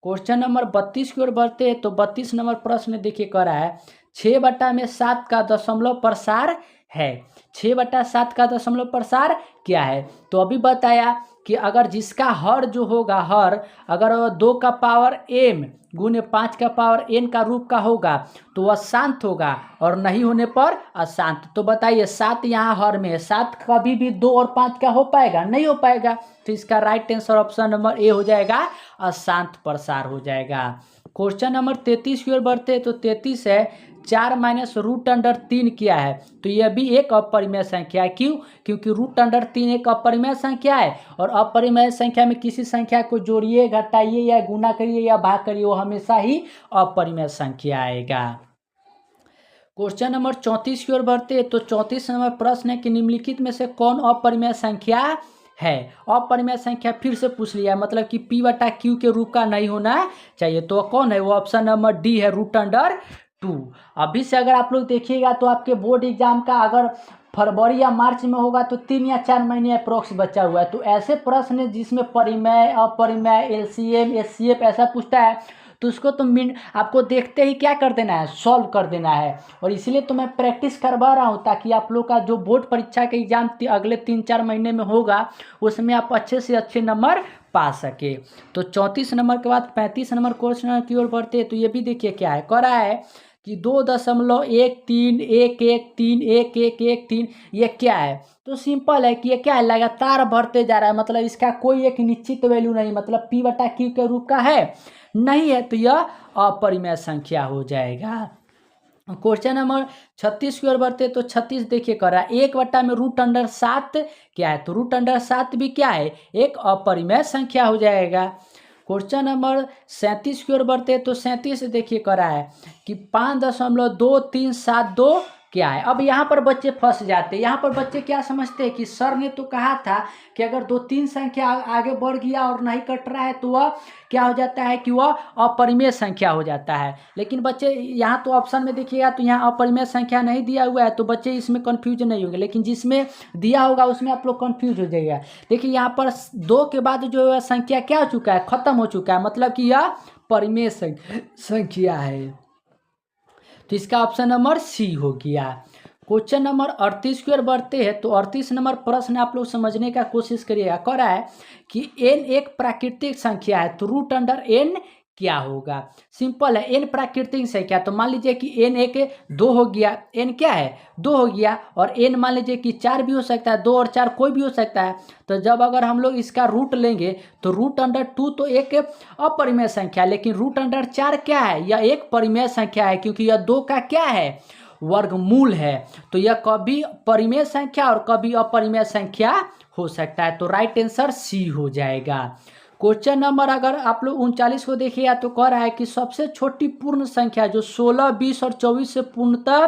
क्वेश्चन नंबर 32 की ओर बढ़ते हैं। तो 32 नंबर प्रश्न देखिए कह रहा है 6/7 का दशमलव प्रसार है। 6/7 का दशमलव प्रसार क्या है। तो अभी बताया कि अगर जिसका हर जो होगा, हर अगर 2 का पावर m गुने 5 का पावर n का रूप का होगा तो वह शांत होगा, और नहीं होने पर अशांत। तो बताइए 7 यहाँ हर में है, 7 कभी भी 2 और 5 का हो पाएगा, नहीं हो पाएगा। तो इसका right answer option number A हो जाएगा, अशांत प्रसार हो जाएगा। क्वेश्चन नंबर 33 की ओर बढ़ते हैं। तो 33 है 4 - √3 क्या है। तो यह भी एक अपरिमेय संख्या है। क्यों, क्योंकि √3 एक अपरिमेय संख्या है, और अपरिमेय संख्या में किसी संख्या को जोड़िए, घटाइए या गुना करिए या भाग करिए, वो हमेशा ही अपरिमेय संख्या आएगा। क्वेश्चन नंबर 34 की ओर बढ़ते हैं। तो 34 नंबर प्रश्न है कि निम्नलिखित में से कौन अपरिमेय संख्या है। अपरिमेय संख्या फिर से पूछ लिया है, मतलब कि p बटा क्यू के रूप का नहीं होना चाहिए। तो कौन है वो? ऑप्शन नंबर डी है, √2। अभी से अगर आप लोग देखिएगा तो आपके बोर्ड एग्जाम का अगर फरवरी या मार्च में होगा तो 3 या 4 महीने अप्रोक्स बचा हुआ है। तो ऐसे प्रश्न जिसमें परिमेय, अपरिमेय, एलसीएम, एचसीएफ ऐसा पूछता है तो उसको तो आपको देखते ही क्या कर देना है, सॉल्व कर देना है। और इसीलिए तो मैं प्रैक्टिस करवा रहा हूँ ताकि आप लोग का जो बोर्ड परीक्षा का एग्जाम अगले 3-4 महीने में होगा उसमें आप अच्छे से अच्छे नंबर पा सके। तो 34 नंबर के बाद 35 नंबर क्वेश्चन की ओर बढ़ते हैं। तो ये भी देखिए क्या है, कह रहा है कि 2.1311131113 ये क्या है? तो सिंपल है कि ये क्या है, लगातार बढ़ते जा रहा है, मतलब इसका कोई एक निश्चित वैल्यू नहीं, मतलब p बटा क्यू के रूप का है नहीं है, तो यह अपरिमेय संख्या हो जाएगा। क्वेश्चन नंबर 36 की ओर बढ़ते तो 36 देखिए कर रहा है 1 में √7 क्या है? तो √7 भी क्या है, एक अपरिमेय संख्या हो जाएगा। क्वेश्चन नंबर 37 की ओर बढ़ते तो 37 देखिए कर रहा है कि 5.2372 क्या है? अब यहाँ पर बच्चे फंस जाते हैं। यहाँ पर बच्चे क्या समझते हैं कि सर ने तो कहा था कि अगर 2-3 संख्या आगे बढ़ गया और नहीं कट रहा है तो वह क्या हो जाता है कि वह अपरिमेय संख्या हो जाता है। लेकिन बच्चे यहाँ तो ऑप्शन में देखिएगा तो यहाँ अपरिमेय संख्या नहीं दिया हुआ है, तो बच्चे इसमें कन्फ्यूज नहीं होंगे, लेकिन जिसमें दिया होगा उसमें आप लोग कन्फ्यूज हो जाएगा। देखिए यहाँ पर 2 के बाद जो है संख्या क्या हो चुका है, खत्म हो चुका है, मतलब कि यह परिमेय संख्या है। तो इसका ऑप्शन नंबर सी हो गया। क्वेश्चन नंबर 38 की ओर बढ़ते हैं तो 38 नंबर प्रश्न आप लोग समझने का कोशिश करिएगा। कह रहा है कि n एक प्राकृतिक संख्या है तो √n क्या होगा? सिंपल है, n प्राकृतिक संख्या, तो मान लीजिए कि n एक 2 हो गया, n क्या है 2 हो गया, और n मान लीजिए कि 4 भी हो सकता है, 2 और 4 कोई भी हो सकता है। तो जब अगर हम लोग इसका रूट लेंगे तो √2 तो एक अपरिमेय संख्या, लेकिन √4 क्या है, यह एक परिमेय संख्या है, क्योंकि यह 2 का क्या है, वर्गमूल है। तो यह कभी परिमेय संख्या और कभी अपरिमेय संख्या हो सकता है। तो राइट आंसर सी हो जाएगा। क्वेश्चन नंबर अगर आप लोग 39 को देखिएगा तो कह रहा है कि सबसे छोटी पूर्ण संख्या जो 16, 20 और 24 से पूर्णतः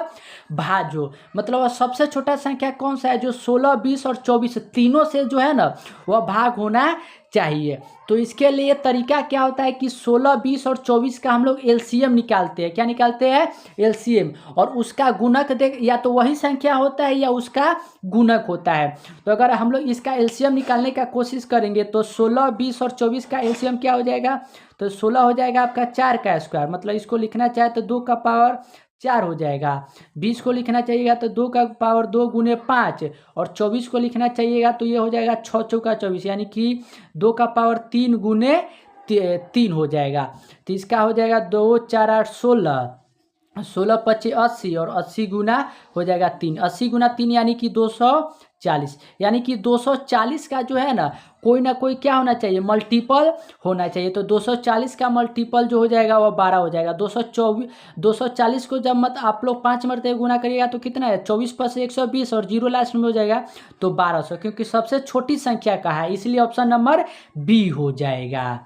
भाजो, मतलब सबसे छोटा संख्या कौन सा है, जो 16, 20 और 24 तीनों से जो है ना वह भाग होना चाहिए। तो इसके लिए तरीका क्या होता है कि 16, 20 और 24 का हम लोग एलसीएम निकालते हैं। क्या निकालते हैं? एलसीएम, और उसका गुणक देख, या तो वही संख्या होता है या उसका गुणक होता है। तो अगर हम लोग इसका एलसीएम निकालने का कोशिश करेंगे तो 16, 20 और 24 का एलसीएम क्या हो जाएगा? तो 16 हो जाएगा आपका 4 का स्क्वायर, मतलब इसको लिखना चाहे तो 2 का पावर 4 हो जाएगा। 20 को लिखना चाहिएगा तो 2 का पावर 2 गुने 5, और 24 को लिखना चाहिएगा तो ये हो जाएगा 6 चौका 24, यानी कि 2 का पावर 3 गुने 3 हो जाएगा। तो इसका हो जाएगा 2, 4, 8, 16, 16, 25, 80, और 80 गुना हो जाएगा 3, 80 गुना 3 यानी कि 240, यानी कि 240 का जो है ना कोई क्या होना चाहिए, मल्टीपल होना चाहिए। तो 240 का मल्टीपल जो हो जाएगा वह 12 हो जाएगा। 240 को जब आप लोग 5 मरतबे गुना करिएगा तो कितना है, 24 + 120, और 0 लास्ट में हो जाएगा तो 1200, क्योंकि सबसे छोटी संख्या का है, इसलिए ऑप्शन नंबर बी हो जाएगा।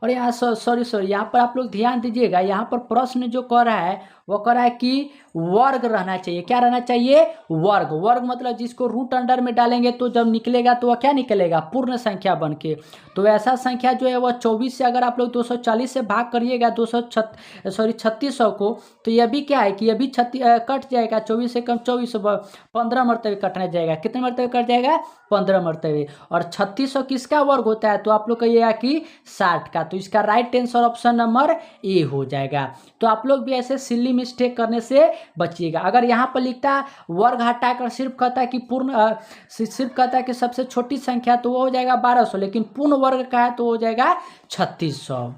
और यहाँ सॉरी यहाँ पर आप लोग ध्यान दीजिएगा, यहाँ पर प्रश्न जो कह रहा है वो कह रहा है कि वर्ग रहना चाहिए। क्या रहना चाहिए? वर्ग। वर्ग मतलब जिसको रूट अंडर में डालेंगे तो जब निकलेगा तो वह क्या निकलेगा, पूर्ण संख्या बन के। तो ऐसा संख्या जो है वह 24 से अगर आप लोग 240 से भाग करिएगा 3600 को, तो यह भी क्या है कि यह भी कट जाएगा, 24 से कम 24, 15 मरतबे कटने जाएगा। कितने मरतबे कट जाएगा? 15 मरतबे। और 3600 किसका वर्ग होता है? तो आप लोग कहिएगा कि 60 का। तो इसका right answer option number A हो जाएगा। तो आप लोग भी ऐसे सिली मिस्टेक करने से बचिएगा। अगर यहाँ पर लिखता वर्ग हटाकर सिर्फ कहता है कि सिर्फ कहता है कि सबसे छोटी संख्या, तो वो हो जाएगा 1200, लेकिन पूर्ण वर्ग का है तो हो जाएगा 3600।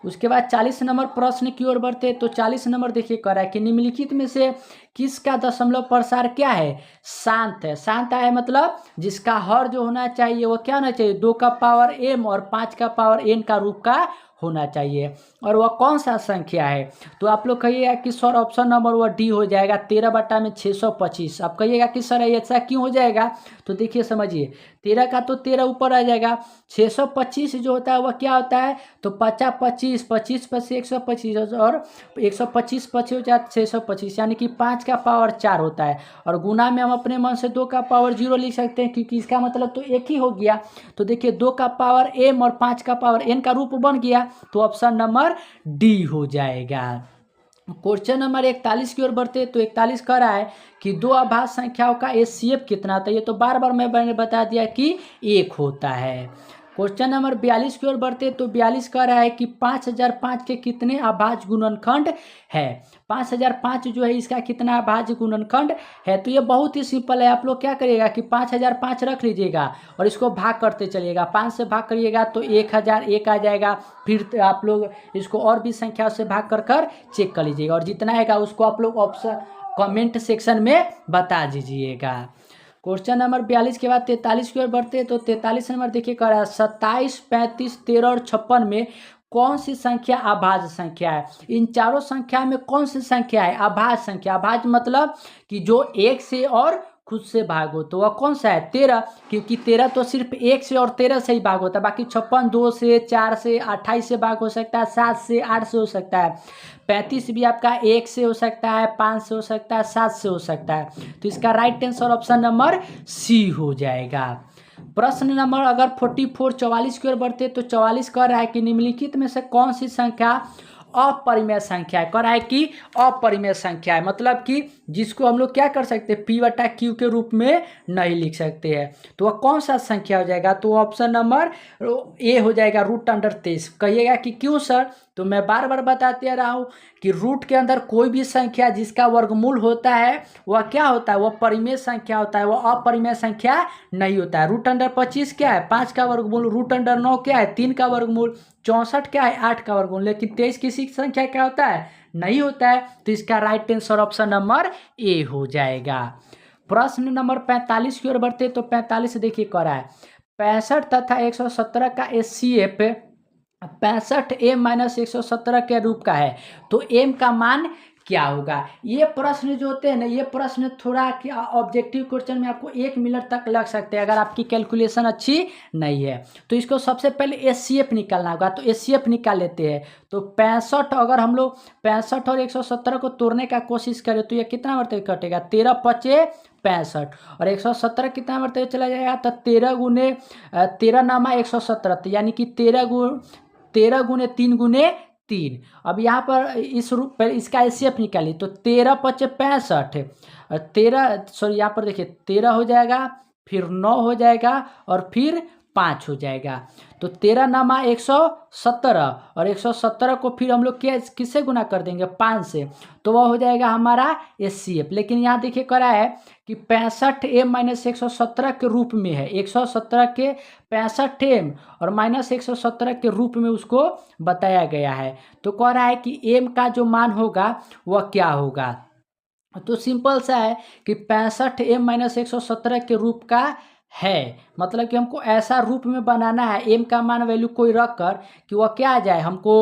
उसके बाद 40 नंबर प्रश्न की ओर बढ़ते तो 40 नंबर देखिए कह रहा है कि निम्नलिखित में से किसका दशमलव प्रसार क्या है, शांत है। शांत है मतलब जिसका हर जो होना चाहिए वो क्या होना चाहिए, 2 का पावर m और 5 का पावर n का रूप का होना चाहिए। और वह कौन सा संख्या है? तो आप लोग कहिएगा कि सर ऑप्शन नंबर वह डी हो जाएगा, 13/625। आप कहिएगा कि सर ऐसा क्यों हो जाएगा? तो देखिए समझिए, 13 का तो 13 ऊपर आ जाएगा, 625 जो होता है वह क्या होता है? तो 50 25 25 पर 125 और 125 25 हो जाए 625, यानी कि 5 का पावर 4 होता है। और गुना में हम अपने मन से 2 का पावर 0 लिख सकते हैं, क्योंकि इसका मतलब तो एक ही हो गया। तो देखिए 2 का पावर m और 5 का पावर n का रूप बन गया, तो ऑप्शन नंबर डी हो जाएगा। क्वेश्चन नंबर 41 की ओर बढ़ते, तो 41 कह रहा है कि दो अभाज्य संख्याओं का एचसीएफ कितना था? ये तो बार बार मैंने बता दिया कि 1 होता है। क्वेश्चन नंबर 42 की ओर बढ़ते, तो 42 कह रहा है कि 5005 के कितने अभाज्य गुणनखंड है? 5005 जो है इसका कितना अभाज्य गुणनखंड है? तो ये बहुत ही सिंपल है। आप लोग क्या करिएगा कि 5005 रख लीजिएगा और इसको भाग करते चलिएगा। 5 से भाग करिएगा तो 1001 आ जाएगा। फिर आप लोग इसको और भी संख्याओं से भाग कर चेक कर लीजिएगा, और जितना आएगा उसको आप लोग ऑप्शन कमेंट सेक्शन में बता दीजिएगा। क्वेश्चन नंबर 42 के बाद 43 की ओर बढ़ते हैं, तो 43 नंबर देखिए कह रहा है 27, 35, 13 और 56 में कौन सी संख्या अभाज्य संख्या है? इन चारों संख्या में कौन सी संख्या है अभाज्य संख्या? अभाज्य मतलब कि जो 1 से और खुद से भाग हो, तो वह कौन सा है? 13, क्योंकि 13 तो सिर्फ 1 से और 13 से ही भाग होता है। बाकी 56 2 से, 4 से, 28 से भाग हो सकता है, 7 से, 8 से हो सकता है। 35 भी आपका 1 से हो सकता है, 5 से हो सकता है, 7 से हो सकता है। तो इसका right answer option number C हो जाएगा। प्रश्न नंबर अगर 44 की ओर बढ़ते, तो 44 कह रहा है कि निम्नलिखित में से कौन सी संख्या अपरिमेय संख्या है? कह रहा है कि अपरिमेय संख्या है, मतलब कि जिसको हम लोग क्या कर सकते हैं, P/Q के रूप में नहीं लिख सकते हैं। तो वह कौन सा संख्या हो जाएगा? तो ऑप्शन नंबर ए हो जाएगा, √23। कहिएगा कि क्यों सर? तो मैं बार बार बताते रहा हूँ कि रूट के अंदर कोई भी संख्या जिसका वर्गमूल होता है वह क्या होता है? वह परिमेय संख्या होता है, वह अपरिमेय संख्या नहीं होता है। √25 क्या है? 5 का वर्गमूल। √9 क्या है? 3 का वर्गमूल। 64 क्या है? 8 का वर्गमूल। लेकिन 23 किसी की संख्या क्या होता है? नहीं होता है। तो इसका right answer option number A हो जाएगा। प्रश्न नंबर 45 की ओर बढ़ते, तो 45 देखिए कह रहा है 65 तथा 117 का एचसीएफ 65 m-117 के रूप का है, तो m का मान क्या होगा? ये प्रश्न जो होते हैं ना, ये प्रश्न थोड़ा क्या ऑब्जेक्टिव क्वेश्चन में आपको 1 मिनट तक लग सकते हैं अगर आपकी कैलकुलेशन अच्छी नहीं है। तो इसको सबसे पहले एचसीएफ निकालना होगा, तो एचसीएफ निकाल लेते हैं। तो 65, अगर हम लोग 65 और 117 को तोड़ने का कोशिश करें तो ये कितना मरते कटेगा? 13 5 65, और 117 कितना मरते हुए चला जाएगा? तो 13 गुने 13 नामा 117, तो यानी कि 13 गुने 3 गुने 3। अब यहाँ पर इस रूप पर इसका एचसीएफ निकालिए, तो 13 5 65, 13 सॉरी यहाँ पर देखिए 13 हो जाएगा, फिर 9 हो जाएगा और फिर 5 हो जाएगा। तो 13 नामा 117, और 117 को फिर हम लोग किससे गुना कर देंगे? 5 से, तो वह हो जाएगा हमारा एचसीएफ। लेकिन यहाँ देखिए करा है कि 65 m-117 के रूप में है, 117 के 65 m और -117 के रूप में उसको बताया गया है। तो कह रहा है कि m का जो मान होगा वह क्या होगा? तो सिंपल सा है कि 65 m-117 के रूप का है, मतलब कि हमको ऐसा रूप में बनाना है m का मान वैल्यू कोई रख कर कि वह क्या आ जाए। हमको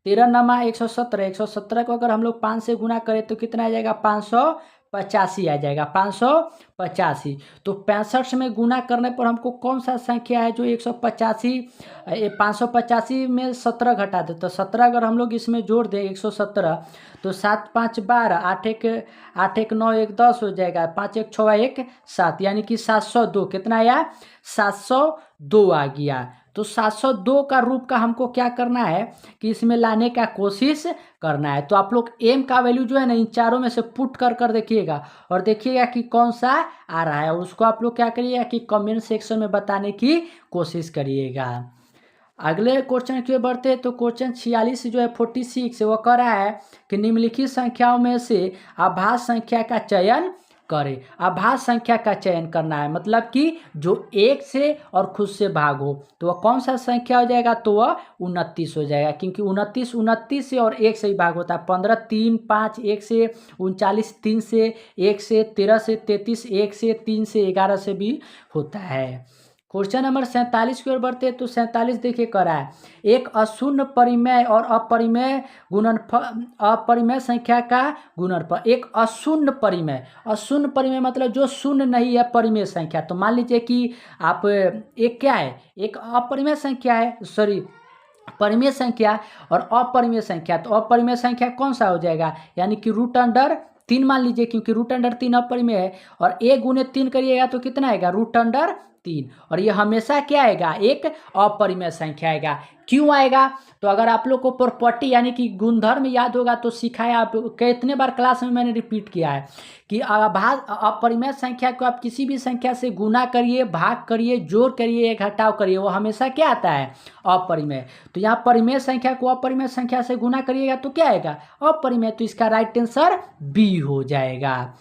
13 नमा 117, 117 को अगर हम लोग 5 से गुना करें तो कितना आ जाएगा? 585 आ जाएगा, 585। तो 65 में गुना करने पर हमको कौन सा संख्या है जो 185 585 में 17 घटा दे, तो 17 अगर हम लोग इसमें जोड़ दें 117, तो 7 5 12, 8 1 9 1 10 हो जाएगा, 5 1 6 1 7, यानी कि 702। कितना आया? 702 आ गया। तो 702 का रूप का हमको क्या करना है कि इसमें लाने का कोशिश करना है। तो आप लोग m का वैल्यू जो है ना इन चारों में से पुट कर देखिएगा और देखिएगा कि कौन सा आ रहा है, और उसको आप लोग क्या करिएगा कि कमेंट सेक्शन में बताने की कोशिश करिएगा। अगले क्वेश्चन की ओर बढ़ते हैं, तो क्वेश्चन 46 जो है 46 वो कह रहा है कि निम्नलिखित संख्याओं में से अभाज्य संख्या का चयन करें। अभाज्य संख्या का चयन करना है, मतलब कि जो 1 से और खुद से भाग हो, तो वह कौन सा संख्या हो जाएगा? तो वह 29 हो जाएगा, क्योंकि 29 से और 1 से ही भाग होता है। 15 3 5 1 से, 39 3 से, 1 से, 13 से, 33 1 से, 3 से, 11 से भी होता है। क्वेश्चन नंबर 47 की ओर बढ़ते हैं। तो 47 देखिए करा है, एक अशून्य परिमेय और अपरिमेय गुणनफल, अपरिमेय संख्या का गुणनफल। एक अशून्य परिमेय, अशून्य परिमेय मतलब जो शून्य नहीं है परिमेय संख्या। तो मान लीजिए कि आप एक क्या है, एक अपरिमेय संख्या है, सॉरी परिमेय संख्या और अपरिमेय संख्या। तो अपरिमेय संख्या कौन सा हो जाएगा, यानी कि रूट अंडर 3 मान लीजिए, क्योंकि रूट अंडर 3 अपरिमेय है। और a गुने 3 करिएगा तो कितना आएगा, रूट अंडर 3। और ये हमेशा क्या आएगा, एक अपरिमेय संख्या आएगा। क्यों आएगा, तो अगर आप लोग को प्रॉपर्टी यानी कि गुणधर्म याद होगा तो सिखाया, आप कितने बार क्लास में मैंने रिपीट किया है कि अपरिमेय संख्या को आप किसी भी संख्या से गुना करिए, भाग करिए, जोड़ करिए, घटाव करिए, वो हमेशा क्या आता है, अपरिमेय। तो यहाँ परिमेय संख्या को अपरिमेय संख्या से गुना करिएगा तो क्या आएगा, अपरिमेय। तो इसका राइट आंसर बी हो जाएगा।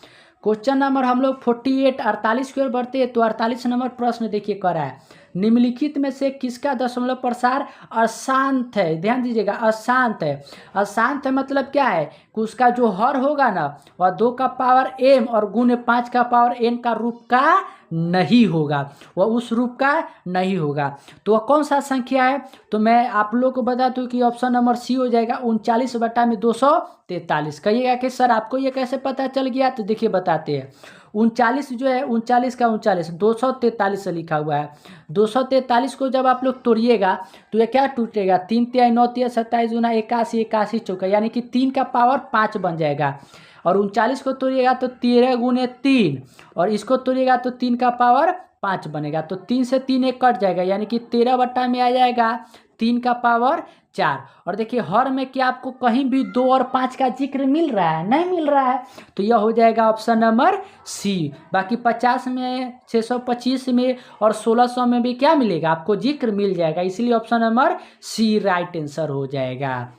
क्वेश्चन नंबर हम लोग 48 की ओर बढ़ते हैं। तो 48 नंबर प्रश्न देखिए करा है, निम्नलिखित में से किसका दशमलव प्रसार अशांत है। ध्यान दीजिएगा, अशांत है। अशांत है मतलब क्या है कि उसका जो हर होगा ना वह 2 का पावर m और गुने 5 का पावर n का रूप का नहीं होगा, वह उस रूप का नहीं होगा। तो वह कौन सा संख्या है, तो मैं आप लोग को बता दूं कि ऑप्शन नंबर सी हो जाएगा, 39/243। कहिएगा कि सर आपको ये कैसे पता चल गया, तो देखिए बताते हैं। 39 जो है, 39 का 39 243 से लिखा हुआ है। 243 को जब आप लोग तोड़िएगा तो ये क्या टूटेगा, 3 तिहाई 9 तिहाई 27 गुना 81, 81 चौका, यानी कि 3 का पावर 5 बन जाएगा। और 39 को तोड़िएगा तो 13 गुने 3, और इसको तोड़िएगा तो 3 का पावर 5 बनेगा। तो 3 से 3 एक कट जाएगा, यानी कि 13 बट्टा में आ जाएगा 3 का पावर 4। और देखिए हर में क्या आपको कहीं भी 2 और 5 का जिक्र मिल रहा है, नहीं मिल रहा है। तो यह हो जाएगा ऑप्शन नंबर सी। बाकी 50 में, 625 में और 1600 में भी क्या मिलेगा, आपको जिक्र मिल जाएगा, इसलिए option number C right answer हो जाएगा।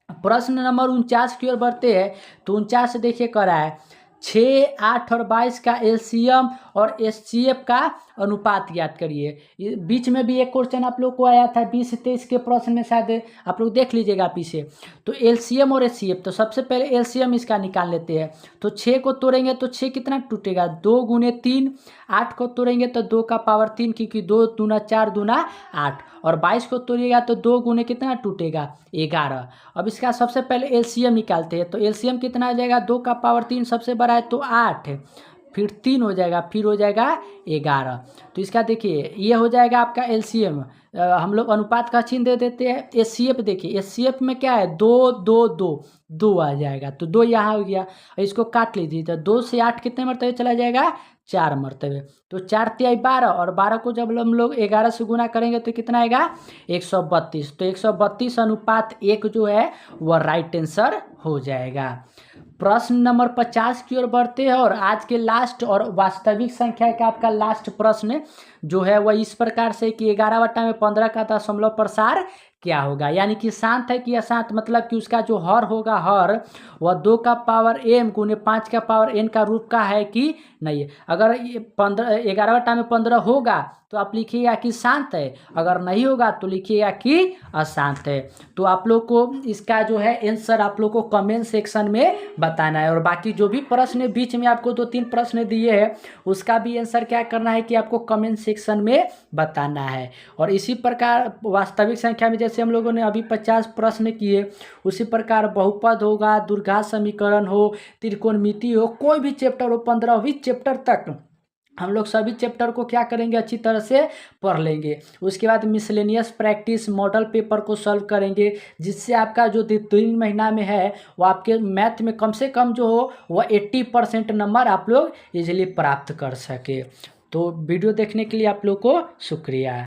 प्रश्न नंबर 49 की ओर बढ़ते हैं। तो 49 देखिए करा है, 6, 8 और 22 का एलसीएम और एचसीएफ का अनुपात याद करिए। बीच में भी एक क्वेश्चन आप लोग को आया था 20-23 के प्रश्न में, शायद आप लोग देख लीजिएगा पीछे। तो एलसीएम और एचसीएफ, तो सबसे पहले एलसीएम इसका निकाल लेते हैं। तो 6 को तोड़ेंगे तो 6 कितना टूटेगा, 2 गुने 3। 8 को तोड़ेंगे तो 2 का पावर 3, क्योंकि 2 दूना 4 दूना 8। और 22 को तोड़िएगा तो 2 गुने कितना टूटेगा, 11। अब इसका सबसे पहले एलसीएम निकालते हैं। तो एलसीएम कितना हो जाएगा, 2 का पावर 3 सबसे बड़ा है तो 8, फिर 3 हो जाएगा, फिर हो जाएगा 11। तो इसका देखिए ये हो जाएगा आपका एलसीएम। हम लोग अनुपात का चिन्ह दे देते हैं। एचसीएफ देखिए, एचसीएफ में क्या है, 2 2 2 2 आ जाएगा, तो 2 यहाँ हो गया। इसको काट लीजिए, तो 2 से 8 कितने मरतबे चला जाएगा, 4 मरतबे। तो 4 तिहाई 12, और 12 को जब हम लोग 11 से गुना करेंगे तो कितना आएगा, 132। तो 132 अनुपात 1 जो है वह राइट आंसर हो जाएगा। प्रश्न नंबर 50 की ओर बढ़ते हैं, और आज के लास्ट और वास्तविक संख्या का आपका लास्ट प्रश्न जो है वह इस प्रकार से कि 11/15 का दशमलव प्रसार क्या होगा, यानी कि शांत है कि अशांत, मतलब कि उसका जो हर होगा, हर वह 2 का पावर m गुने 5 का पावर n का रूप का है कि नहीं है। अगर 11/15 होगा तो आप लिखिएगा कि शांत है, अगर नहीं होगा तो लिखिएगा कि अशांत है। तो आप लोग को इसका जो है आंसर आप लोग को कमेंट सेक्शन में बताना है। और बाकी जो भी प्रश्न बीच में आपको 2-3 प्रश्न दिए हैं उसका भी आंसर क्या करना है कि आपको कमेंट सेक्शन में बताना है। और इसी प्रकार वास्तविक संख्या में जैसे हम लोगों ने अभी 50 प्रश्न किए, उसी प्रकार बहुपद होगा, दुर्घात समीकरण हो, त्रिकोणमिति हो, कोई भी चैप्टर हो, 15वीं चैप्टर तक हम लोग सभी चैप्टर को क्या करेंगे, अच्छी तरह से पढ़ लेंगे। उसके बाद मिसलेनियस प्रैक्टिस मॉडल पेपर को सॉल्व करेंगे, जिससे आपका जो 3 महीना में है वो आपके मैथ में कम से कम जो हो वह 80% नंबर आप लोग इजीली प्राप्त कर सके। तो वीडियो देखने के लिए आप लोग को शुक्रिया।